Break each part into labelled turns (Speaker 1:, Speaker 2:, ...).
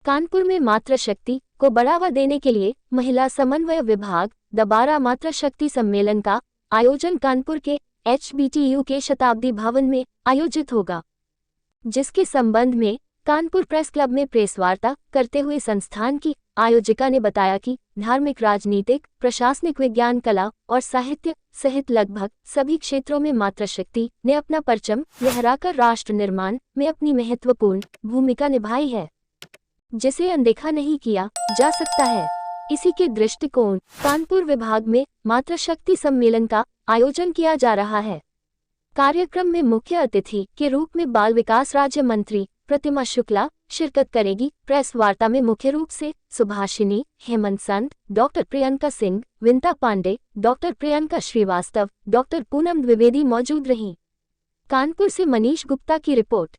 Speaker 1: कानपुर में मातृशक्ति को बढ़ावा देने के लिए महिला समन्वय विभाग द्वारा मातृशक्ति सम्मेलन का आयोजन कानपुर के HBTU के शताब्दी भवन में आयोजित होगा, जिसके संबंध में कानपुर प्रेस क्लब में प्रेस वार्ता करते हुए संस्थान की आयोजिका ने बताया कि धार्मिक, राजनीतिक, प्रशासनिक, विज्ञान, कला और साहित्य सहित लगभग सभी क्षेत्रों में मातृशक्ति ने अपना परचम लहराकर राष्ट्र निर्माण में अपनी महत्वपूर्ण भूमिका निभाई है, जिसे अनदेखा नहीं किया जा सकता है। इसी के दृष्टिकोण कानपुर विभाग में मातृशक्ति सम्मेलन का आयोजन किया जा रहा है। कार्यक्रम में मुख्य अतिथि के रूप में बाल विकास राज्य मंत्री प्रतिमा शुक्ला शिरकत करेगी। प्रेस वार्ता में मुख्य रूप से सुभाषिनी, हेमंत संत, डॉक्टर प्रियंका सिंह, विंता पांडे, डॉक्टर प्रियंका श्रीवास्तव, डॉक्टर पूनम द्विवेदी मौजूद रहीं। कानपुर से मनीष गुप्ता की रिपोर्ट।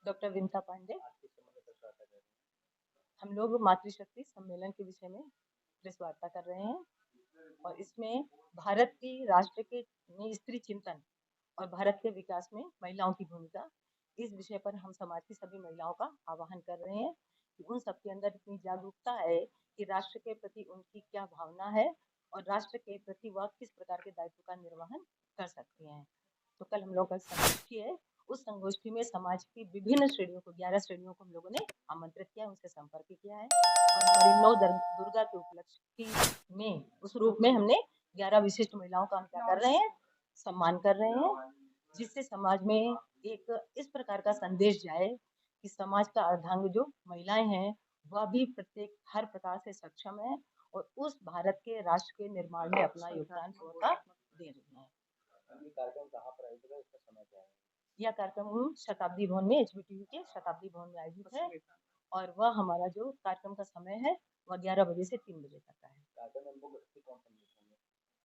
Speaker 2: डॉक्टर विंता पांडे। हम लोग मातृशक्ति सम्मेलन के विषय में प्रेस वार्ता कर रहे हैं और इसमें भारत की राष्ट्र के स्त्री चिंतन और भारत के विकास में महिलाओं की भूमिका, इस विषय पर हम समाज की सभी महिलाओं का आह्वान कर रहे हैं कि उन सबके अंदर इतनी जागरूकता है कि राष्ट्र के प्रति उनकी क्या भावना है और राष्ट्र के प्रति वह किस प्रकार के दायित्व का निर्वहन कर सकती हैं। तो कल हम लोग का संगोष्ठी है, उस संगोष्ठी में समाज की विभिन्न श्रेणियों को 11 श्रेणियों को हम लोगों ने आमंत्रित किया, उनसे संपर्क किया है और हमारी 9 दुर्गा के उपलक्ष्य में उस रूप में हमने 11 विशिष्ट महिलाओं का हम क्या कर रहे हैं, सम्मान कर रहे हैं, जिससे समाज में एक इस प्रकार का संदेश जाए कि समाज का अर्धांग जो महिलाएं हैं वह भी प्रत्येक हर प्रकार से सक्षम है और उस भारत के राष्ट्र के निर्माण में अपना योगदान पूरा दे रही है।
Speaker 3: कार्यक्रम कहाँ पर आयोजित है, इसका समय क्या है?
Speaker 2: यह कार्यक्रम शताब्दी भवन में HBTU के शताब्दी भवन में आयोजित है और वह हमारा जो कार्यक्रम का समय है वह 11 बजे से 3 बजे तक का है।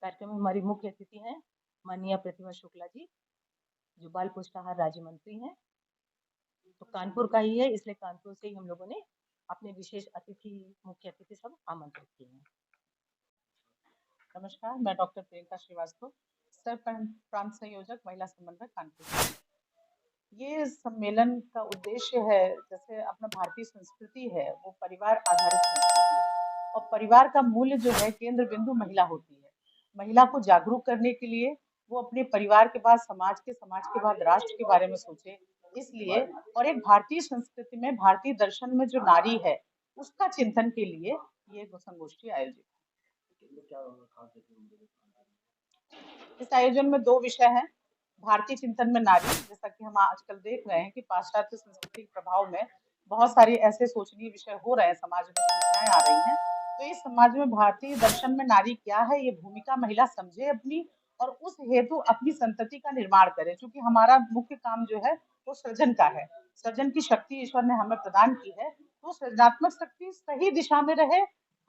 Speaker 2: कार्यक्रम में हमारी मुख्य अतिथि हैं माननीय प्रतिमा शुक्ला जी, जो बाल पुष्टाहार राज्य मंत्री हैं। तो कानपुर का ही है, इसलिए कानपुर से ही हम लोगों ने अपने विशेष अतिथि, मुख्य अतिथि सब आमंत्रित किए हैं।
Speaker 4: नमस्कार, मैं डॉक्टर प्रियंका श्रीवास्तव, सर प्रांत संयोजक महिला समन्वय कानपुर। ये सम्मेलन का उद्देश्य है, जैसे अपना भारतीय संस्कृति है वो परिवार आधारित संस्कृति है और परिवार का मूल्य जो है केंद्र बिंदु महिला होती है। महिला को जागरूक करने के लिए वो अपने परिवार के बाद समाज के बाद राष्ट्र के बारे में सोचे, इसलिए और एक भारतीय संस्कृति में, भारतीय दर्शन में जो नारी है उसका चिंतन के लिए ये संगोष्ठी आयोजित है। इस आयोजन में 2 विषय हैं। भारतीय चिंतन में नारी, जैसा कि हम आजकल देख रहे हैं कि पाश्चात्य संस्कृति के प्रभाव में बहुत सारे ऐसे सोचनीय विषय हो रहे हैं, समाज में समस्याएं आ रही हैं, तो इस समाज में भारतीय दर्शन में नारी क्या है, ये भूमिका महिला समझे अपनी और उस हेतु अपनी संतति का निर्माण करे। क्योंकि हमारा मुख्य काम जो है वो सृजन का है, सृजन की शक्ति ईश्वर ने हमें प्रदान की है, तो सृजनात्मक शक्ति सही दिशा में रहे।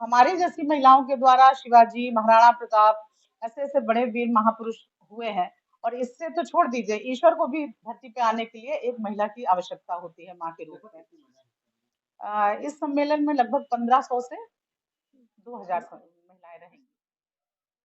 Speaker 4: हमारे जैसी महिलाओं के द्वारा शिवाजी, महाराणा प्रताप, ऐसे ऐसे बड़े वीर महापुरुष हुए हैं और इससे तो छोड़ दीजिए, ईश्वर को भी धरती पे आने के लिए एक महिला की आवश्यकता होती है माँ के रूप में। इस सम्मेलन में लगभग 1500 से 2000